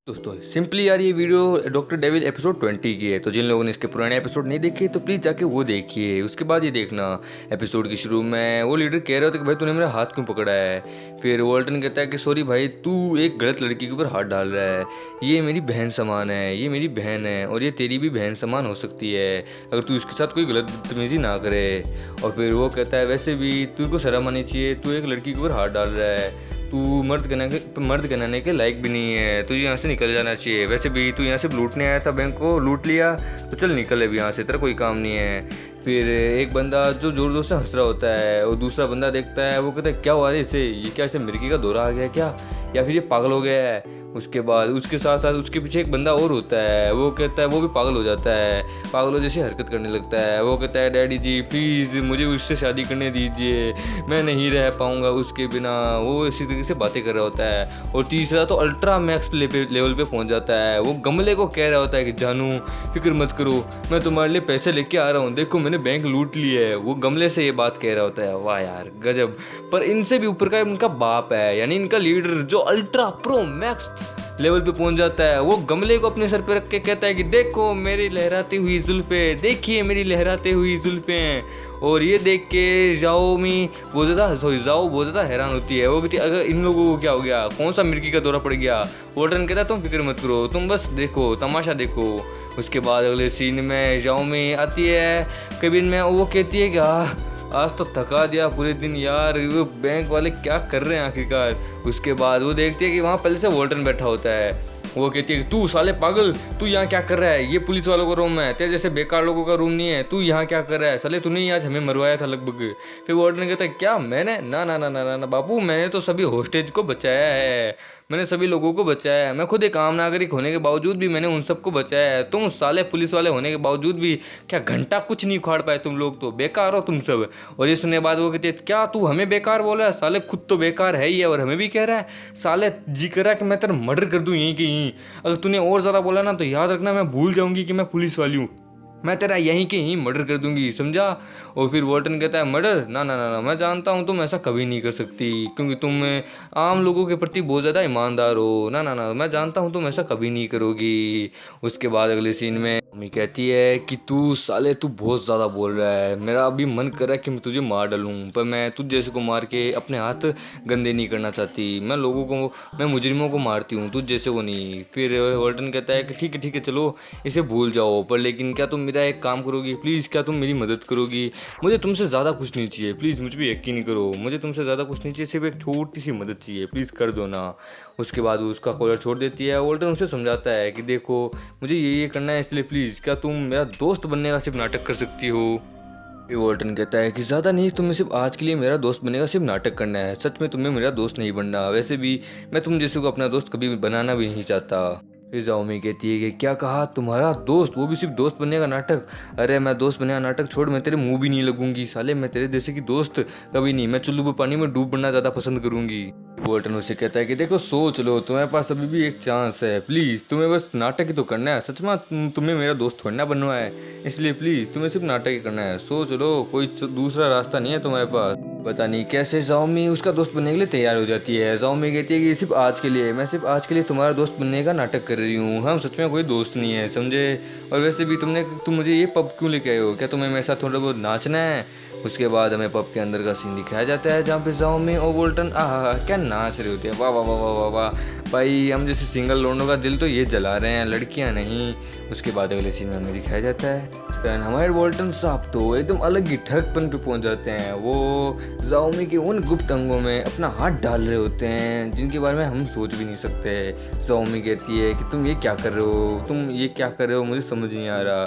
दोस्तों सिंपली यार ये वीडियो डॉक्टर डेविल एपिसोड 20 की है। तो जिन लोगों ने इसके पुराने एपिसोड नहीं देखे तो प्लीज़ जाके वो देखिए। उसके बाद ये देखना एपिसोड के शुरू में वो लीडर कह रहा होता है कि भाई तूने मेरा हाथ क्यों पकड़ा है। फिर वॉल्टन कहता है कि सॉरी भाई, तू एक गलत लड़की के ऊपर हाथ डाल रहा है। ये मेरी बहन समान है, ये मेरी बहन है और ये तेरी भी बहन समान हो सकती है अगर तू इसके साथ कोई गलत बदतमीजी ना करे। और फिर वो कहता है वैसे भी तुझको शर्म आनी चाहिए, तू एक लड़की के ऊपर हाथ डाल रहा है, तू मर्द कहलाने के लायक भी नहीं है, तुझे यहाँ से निकल जाना चाहिए। वैसे भी तू यहाँ से लूटने आया था, बैंक को लूट लिया तो चल निकल अभी यहाँ से, तेरा कोई काम नहीं है। फिर एक बंदा जो जोर जोर से हंस रहा होता है और दूसरा बंदा देखता है, वो कहता है क्या हुआ है इसे, ये क्या इसे मिर्गी का दौरा आ गया क्या, या फिर ये पागल हो गया है। उसके बाद उसके साथ साथ उसके पीछे एक बंदा और होता है, वो कहता है वो भी पागल हो जाता है, पागलों जैसी हरकत करने लगता है। वो कहता है डैडी जी प्लीज़ मुझे उससे शादी करने दीजिए, मैं नहीं रह पाऊँगा उसके बिना। वो इसी तरीके से बातें कर रहा होता है। और तीसरा तो अल्ट्रा मैक्स लेवल पे पहुँच जाता है, वो गमले को कह रहा होता है कि जानू फिक्र मत करो, मैं तुम्हारे लिए पैसे लेके आ रहा हूँ, देखो मैंने बैंक लूट ली है। वो गमले से ये बात कह रहा होता है। वाह यार गजब। पर इनसे भी ऊपर का इनका बाप है, यानी इनका लीडर जो अल्ट्रा प्रो मैक्स लेवल पे पहुंच जाता है। वो गमले को अपने सर पे रख के कहता है कि देखो मेरी लहराती हुई जुल्फे, देखिए मेरी लहराती हुई जुल्फे। और ये देख के जाओ बहुत ज़्यादा हैरान होती है। वो कहती है अगर इन लोगों को क्या हो गया, कौन सा मिर्गी का दौरा पड़ गया। वॉर्डन कहता है तुम फिक्र मत करो, तुम बस देखो तमाशा देखो। उसके बाद अगले सीन में जाओमी आती है केबिन में, वो कहती है कि आज तो थका दिया पूरे दिन यार, वो बैंक वाले क्या कर रहे हैं आखिरकार। उसके बाद वो देखती है कि वहाँ पहले से वॉल्टन बैठा होता है। वो कहती है कि तू साले पागल, तू यहाँ क्या कर रहा है, ये पुलिस वालों का रूम है, तेरे जैसे बेकार लोगों का रूम नहीं है, तू यहाँ क्या कर रहा है, साले तूने ही आज हमें मरवाया था लगभग। फिर वॉर्डन कहता है क्या मैंने, ना ना ना ना ना ना बापू, मैंने तो सभी होस्टेज को बचाया है, मैंने सभी लोगों को बचाया है, मैं खुद एक आम नागरिक होने के बावजूद भी मैंने उन सबको बचाया है। तुम साले पुलिस वाले होने के बावजूद भी क्या घंटा कुछ नहीं उखाड़ पाए, तुम लोग तो बेकार हो तुम सब। और ये सुनने बाद वो कहती है क्या तू हमें बेकार बोल रहा है, साले खुद तो बेकार है ही है और हमें भी कह रहा है, साले जी कर रहा है कि मैं तेरा मर्डर कर दूं यहीं के यहीं, अगर तूने और ज़्यादा बोला ना तो याद रखना मैं भूल जाऊंगी कि मैं पुलिस वाली हूँ, मैं तेरा यहीं के यहीं मर्डर कर दूंगी, समझा। और फिर वॉल्टन कहता है मर्डर, ना ना ना ना, मैं जानता हूँ तुम ऐसा कभी नहीं कर सकती क्योंकि तुम आम लोगों के प्रति बहुत ज़्यादा ईमानदार हो, ना ना ना, मैं जानता हूँ तुम ऐसा कभी नहीं करोगी। उसके बाद अगले सीन में मम्मी कहती है कि तू साले तू बहुत ज़्यादा बोल रहा है, मेरा अभी मन कर रहा है कि मैं तुझे मार डालूँ, पर मैं तुझ जैसे को मार के अपने हाथ गंदे नहीं करना चाहती, मैं मुजरिमों को मारती हूँ, तुझ जैसे को नहीं। फिर वॉल्टन कहता है कि ठीक है चलो इसे भूल जाओ, पर लेकिन क्या तुम मेरा एक काम करोगी प्लीज़, क्या तुम मेरी मदद करोगी, मुझे तुमसे ज़्यादा कुछ नहीं चाहिए, प्लीज़ मुझ पर यकीन करो, मुझे तुमसे ज़्यादा कुछ नहीं चाहिए, सिर्फ एक छोटी सी मदद चाहिए, प्लीज़ कर दो ना। उसके बाद वो उसका कॉलर छोड़ देती है। वॉल्टन उसे समझाता है कि देखो मुझे ये करना है, इसलिए प्लीज़ क्या तुम मेरा दोस्त बनने का सिर्फ नाटक कर सकती हो। फिर वॉल्टन कहता है कि ज़्यादा नहीं, तुम्हें सिर्फ आज के लिए मेरा दोस्त बनेगा, सिर्फ नाटक करना है, सच में तुम्हें मेरा दोस्त नहीं बनना, वैसे भी मैं तुम जैसे को अपना दोस्त कभी बनाना भी नहीं चाहता। फिर जाओमी कहती है कि क्या कहा, तुम्हारा दोस्त, वो भी सिर्फ दोस्त बनने का नाटक, अरे मैं दोस्त बनने का नाटक छोड़, मैं तेरे मुंह भी नहीं लगूंगी साले, मैं तेरे जैसे की दोस्त कभी नहीं, मैं चुल्लू पर पानी में डूब बनना ज़्यादा पसंद करूंगी। वॉल्टन उसे कहता है कि देखो सोच लो, तुम्हारे पास अभी भी एक चांस है, प्लीज़ तुम्हें बस नाटक ही तो करना है, सच में तुम्हें मेरा दोस्त थोड़ा ना बनना है, इसलिए प्लीज़ तुम्हें सिर्फ नाटक ही करना है, सोच लो, कोई दूसरा रास्ता नहीं है तुम्हारे पास। पता नहीं कैसे जाओमी उसका दोस्त बनने के लिए तैयार हो जाती है। जाओमी कहती है कि सिर्फ आज के लिए, मैं सिर्फ आज के लिए तुम्हारा दोस्त बनने का नाटक कर रही हूँ, हम सच में कोई दोस्त नहीं है समझे। और वैसे भी तुम मुझे ये पब क्यों लेके आए हो, क्या तुम्हें मेरे साथ थोड़ा बहुत नाचना है। उसके बाद हमें पब के अंदर का सीन दिखाया जाता है जहाँ पे जाओमी और वॉल्टन क्या नाच रहे होते हैं, वाह वाह वाह वाह वाह वाह भाई, हम जैसे सिंगल लोगों का दिल तो ये जला रहे हैं, लड़कियां नहीं। उसके बाद अगले सीन में हमें दिखाया जाता है हमारे वॉल्टन साहब तो एकदम अलग ही ठगपन पे पहुंच जाते हैं। वो जाओमी के उन गुप्त अंगों में अपना हाथ डाल रहे होते हैं जिनके बारे में हम सोच भी नहीं सकते। जाओमी कहती है कि तुम ये क्या कर रहे हो, तुम ये क्या कर रहे हो, मुझे समझ नहीं आ रहा।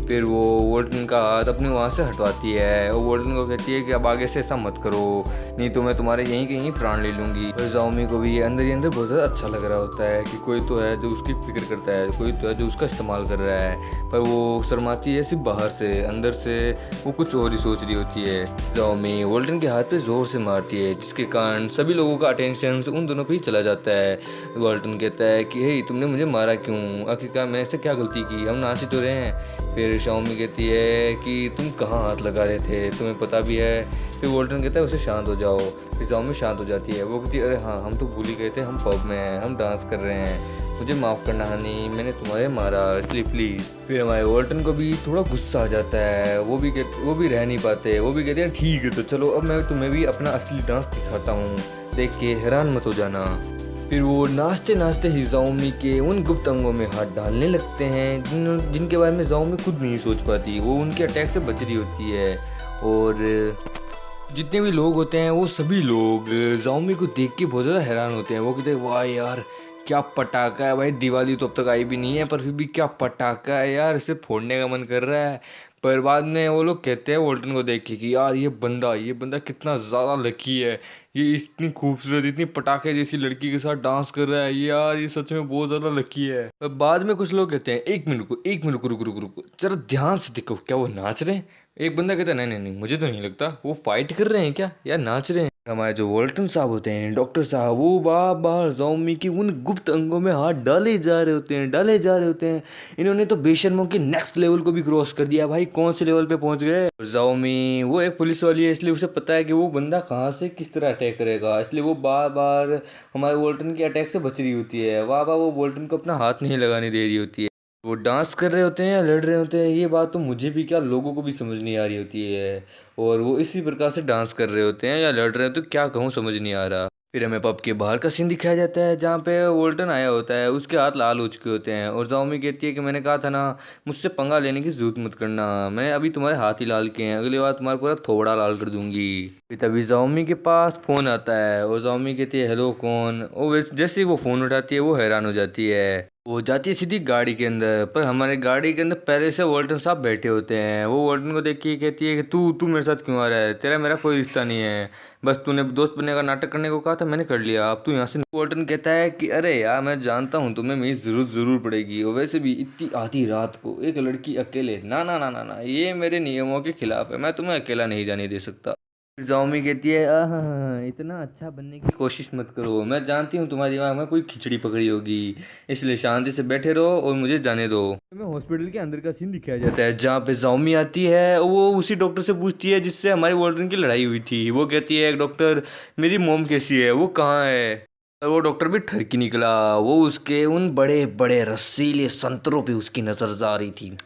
फिर वो वॉल्टन का हाथ अपने वहाँ से हटवाती है और वॉल्टन को कहती है कि अब आगे से ऐसा मत करो, नहीं तो मैं तुम्हारे यहीं के यहीं प्राण ले लूँगी। और जाओमी को भी अंदर ही अंदर बहुत ज़्यादा अच्छा लग रहा होता है कि कोई तो है जो उसकी फिक्र करता है, कोई तो है जो उसका इस्तेमाल कर रहा है, पर वो शर्माती है सिर्फ बाहर से, अंदर से वो कुछ और ही सोच रही होती है। जाओमी वॉल्टन के हाथ पे ज़ोर से मारती है जिसके कारण सभी लोगों का अटेंशन उन दोनों पे ही चला जाता है। वॉल्टन कहता है कि हे तुमने मुझे मारा क्यों, आखिरकार मैंने ऐसे क्या गलती की, हम नाच ही तो रहे हैं। फिर शाओमी कहती है कि तुम कहाँ हाथ लगा रहे थे, तुम्हें पता भी है। फिर वॉल्टन कहता है उसे शांत हो जाओ। फिर शाओमी शांत हो जाती है, वो कहती है अरे हाँ हम तो भूल ही गए थे, हम पब में हैं, हम डांस कर रहे हैं। मुझे माफ़ करना हनी, मैंने तुम्हारे मारा इसलिए प्लीज़। फिर हमारे वॉल्टन को भी थोड़ा गुस्सा आ जाता है, वो भी रह नहीं पाते, वो भी कहते हैं ठीक है तो चलो अब मैं तुम्हें भी अपना असली डांस दिखाता हूँ, देख के हैरान मत हो जाना। फिर वो नाचते नाचते ही जाओमी के उन गुप्त अंगों में हाथ डालने लगते हैं जिनके बारे में जाओमी खुद नहीं सोच पाती, वो उनके अटैक से बच रही होती है। और जितने भी लोग होते हैं वो सभी लोग जाओमी को देख के बहुत ज़्यादा हैरान होते हैं। वो कहते हैं वाह यार क्या पटाखा है भाई, दिवाली तो अब तक आई भी नहीं है पर फिर भी क्या पटाखा है यार, इसे फोड़ने का मन कर रहा है। पर बाद में वो लोग कहते हैं वोल्टन को देख के कि यार ये बंदा कितना ज़्यादा लकी है, ये इतनी खूबसूरत इतनी पटाखे जैसी लड़की के साथ डांस कर रहा है, यार ये सच में बहुत ज़्यादा लकी है। पर बाद में कुछ लोग कहते हैं एक मिनट रुको रुको रुको रुको, जरा ध्यान से देखो क्या वो नाच रहे हैं। एक बंदा कहता है नहीं नहीं नहीं मुझे तो नहीं लगता, वो फाइट कर रहे हैं क्या या नाच रहे हैं। हमारे जो वोल्टन साहब होते हैं डॉक्टर साहब, वो बार बार जाओमी की उन गुप्त अंगों में हाथ डाले जा रहे होते हैं। इन्होंने तो बेशर्मों के नेक्स्ट लेवल को भी क्रॉस कर दिया भाई, कौन से लेवल पे पहुंच गए। जाओमी वो एक पुलिस वाली है इसलिए उसे पता है कि वो बंदा कहाँ से किस तरह अटैक करेगा, इसलिए वो बार बार हमारे वोल्टन के अटैक से बच रही होती है। बार बार वो वोल्टन को अपना हाथ नहीं लगाने दे रही होती है। वो डांस कर रहे होते हैं या लड़ रहे होते हैं ये बात तो मुझे भी क्या लोगों को भी समझ नहीं आ रही होती है, और वो इसी प्रकार से डांस कर रहे होते हैं या लड़ रहे होते हैं, तो क्या कहूँ समझ नहीं आ रहा। फिर हमें पब के बाहर का सीन दिखाया जाता है जहाँ पे वोल्टन आया होता है, उसके हाथ लाल हो चुके होते हैं और जाओमी कहती है कि मैंने कहा था ना मुझसे पंगा लेने की जरूरत मत करना, मैं अभी तुम्हारे हाथ ही लाल किए हैं, अगली बार तुम्हारा पूरा थोबड़ा लाल कर दूंगी। फिर तभी जाओमी के पास फोन आता है और जाओमी कहती है हेलो कौन, और जैसे ही वो फोन उठाती है वो हैरान हो जाती है। वो जाती है सीधी गाड़ी के अंदर, पर हमारे गाड़ी के अंदर पहले से वॉल्टन साहब बैठे होते हैं। वो वॉल्टन को देख के कहती है कि तू तू मेरे साथ क्यों आ रहा है, तेरा मेरा कोई रिश्ता नहीं है, बस तूने दोस्त बनने का नाटक करने को कहा था मैंने कर लिया, अब तू यहाँ से। वॉल्टन कहता है कि अरे यार मैं जानता हूँ तुम्हें मेरी जरूरत जरूर पड़ेगी, और वैसे भी इतनी आधी रात को एक लड़की अकेले, ना ना ना ना ना ये मेरे नियमों के खिलाफ है, मैं तुम्हें अकेला नहीं जाने दे सकता। जाओमी कहती है इतना अच्छा बनने की कोशिश मत करो, मैं जानती हूँ तुम्हारे दिमाग में कोई खिचड़ी पकड़ी होगी, इसलिए शांति से बैठे रहो और मुझे जाने दो। हमें हॉस्पिटल के अंदर का सीन दिखाया जाता है जहाँ पे जाओमी आती है, वो उसी डॉक्टर से पूछती है जिससे हमारी वॉल्टन की लड़ाई हुई थी। वो कहती है डॉक्टर मेरी मॉम कैसी है, वो कहाँ है। और वो डॉक्टर भी ठरकी निकला, वो उसके उन बड़े बड़े रसीले संतरों पे उसकी नजर जा रही थी।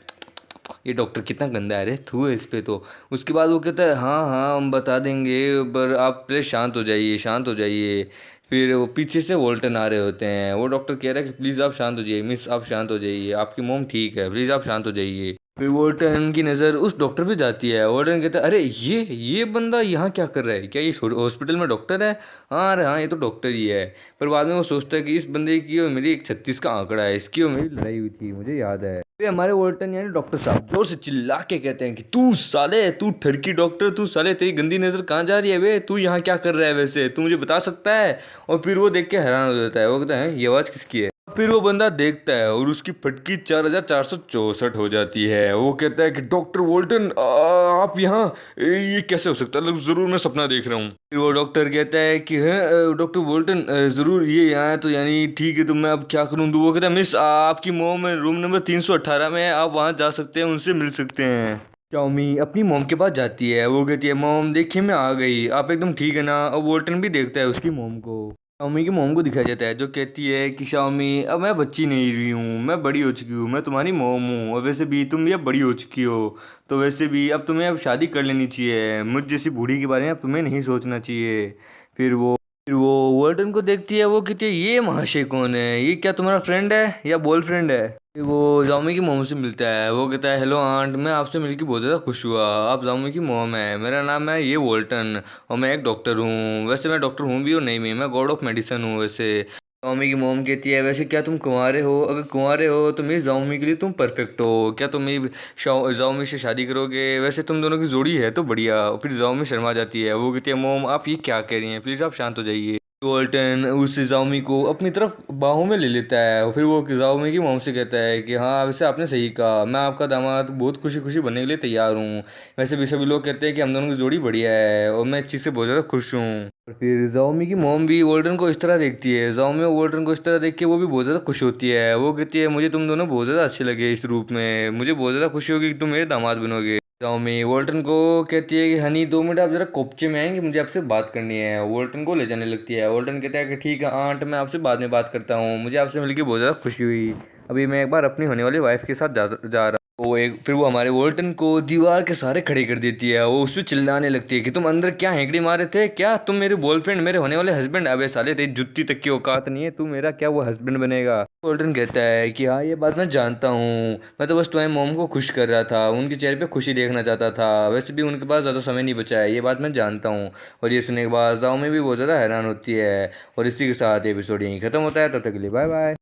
ये डॉक्टर कितना गंदा है रे, थू है इस पे तो। उसके बाद वो कहता है हाँ हाँ हम बता देंगे, पर आप प्लीज़ शांत हो जाइए शांत हो जाइए। फिर वो पीछे से वोल्टन आ रहे होते हैं, वो डॉक्टर कह रहा है कि प्लीज़ आप शांत हो जाइए मिस, आप शांत हो जाइए, आपकी मोम ठीक है, प्लीज़ आप शांत हो जाइए। फिर वोल्टन की नज़र उस डॉक्टर पे जाती है, वोल्टन कहता है अरे ये बंदा यहाँ क्या कर रहा है, क्या ये हॉस्पिटल में डॉक्टर है। हाँ अरे हाँ ये तो डॉक्टर ही है। पर बाद में वो सोचता है कि इस बंदे की और मेरी 136 का आंकड़ा है, इसकी और मेरी लड़ाई हुई थी मुझे याद है। फिर हमारे वोल्टन यानी डॉक्टर साहब जोर से चिल्ला के कहते हैं कि तू साले तू ठरकी डॉक्टर, तू साले तेरी गंदी नज़र कहाँ जा रही है वे, तू यहाँ क्या कर रहा है वैसे, तू मुझे बता सकता है। और फिर वो देख के हैरान हो जाता है, वो कहता है ये आवाज़ किसकी है। फिर वो बंदा देखता है और उसकी फटकी 4464 हो जाती है। वो कहता है कि डॉक्टर वोल्टन आप यहाँ, ये कैसे हो सकता है, मतलब ज़रूर मैं सपना देख रहा हूँ। फिर वो डॉक्टर कहता है कि है डॉक्टर वोल्टन ज़रूर ये यहाँ है तो यानी ठीक है, तो मैं अब क्या करूँ। तो वो कहता है मिस आपकी मोम रूम नंबर 318 में है, आप वहाँ जा सकते हैं, उनसे मिल सकते हैं। शाओमी अपनी मोम के पास जाती है, वो कहती है मोम देखिए मैं आ गई, आप एकदम ठीक है ना। और वोल्टन भी देखता है उसकी मोम को, शाओमी की मोम को दिखाया जाता है जो कहती है कि शाओमी अब मैं बच्ची नहीं रही हूँ, मैं बड़ी हो चुकी हूँ, मैं तुम्हारी मोम हूँ, और वैसे भी तुम भी अब बड़ी हो चुकी हो, तो वैसे भी अब तुम्हें अब शादी कर लेनी चाहिए, मुझ जैसी बूढ़ी के बारे में अब तुम्हें नहीं सोचना चाहिए। फिर वो फिर वो वॉल्टन को देखती है, वो कहती है ये महाशय कौन है, ये क्या तुम्हारा फ्रेंड है या बॉयफ्रेंड है। फिर वो जाओमी की मोम से मिलता है, वो कहता है हेलो आंट, मैं आपसे मिलकर बहुत ज़्यादा खुश हुआ, आप जाओमी की मोम है, मेरा नाम है ये वॉल्टन और मैं एक डॉक्टर हूँ, वैसे मैं डॉक्टर हूँ भी और नहीं भी, मैं गॉड ऑफ मेडिसन हूँ वैसे। जाओमी की मोम कहती है वैसे क्या तुम कुंवारे हो, अगर कुंवारे हो तो मेरी जाओमी के लिए तुम परफेक्ट हो, क्या तुम मेरी जाओमी से शादी करोगे, वैसे तुम दोनों की जोड़ी है तो बढ़िया। फिर जाओमी शर्मा जाती है, वो कहती है मोम आप ये क्या कह रही हैं, प्लीज़ आप शांत हो जाइए। वोल्टन उस जाओमी को अपनी तरफ बाहों में ले लेता है और फिर वो जाओमी की मोम से कहता है कि हाँ वैसे आपने सही कहा, मैं आपका दामाद बहुत खुशी खुशी बनने के लिए तैयार हूँ, वैसे भी सभी लोग कहते हैं कि हम दोनों की जोड़ी बढ़िया है और मैं इस चीज़ से बहुत ज़्यादा खुश हूँ। और फिर जाओमी की मोम भी वोल्टन को इस तरह देखती है, जाओमी और वोल्टन को इस तरह देख के वो भी बहुत ज़्यादा खुश होती है, वो कहती है मुझे तुम दोनों बहुत ज़्यादा अच्छे लगे इस रूप में, मुझे बहुत ज़्यादा खुशी होगी कि तुम मेरे दामाद बनोगे। टॉमी वोल्टन को कहती है कि हनी 2 मिनट आप जरा कोपचे में आएंगे, मुझे आपसे बात करनी है। वोल्टन को ले जाने लगती है। वोल्टन कहता है कि ठीक है आंट, मैं आपसे बाद में बात करता हूँ, मुझे आपसे मिलकर बहुत ज़्यादा खुशी हुई। अभी मैं एक बार अपनी होने वाली वाइफ के साथ जा रहा। फिर वो हमारे वोल्टन को दीवार के सहारे खड़े कर देती है। वो उस पर चिल्लाने लगती है कि तुम अंदर क्या हेंकड़ी मारे थे, क्या तुम मेरे बॉयफ्रेंड, मेरे होने वाले हस्बैंड, अबे साले तेरी जुत्ती तक की औकात नहीं है, तू मेरा क्या वो हस्बैंड बनेगा। वोल्टन कहता है कि हाँ ये बात मैं जानता हूँ, मैं तो बस तुम्हारी मॉम को खुश कर रहा था, उनके चेहरे पे खुशी देखना चाहता था, वैसे भी उनके पास ज़्यादा समय नहीं बचा है, ये बात मैं जानता हूँ। और ये सुनने के बाद जाओ में भी बहुत ज़्यादा हैरान होती है। और इसी के साथ एपिसोड यहीं खत्म होता है। तब तक के लिए बाय बाय।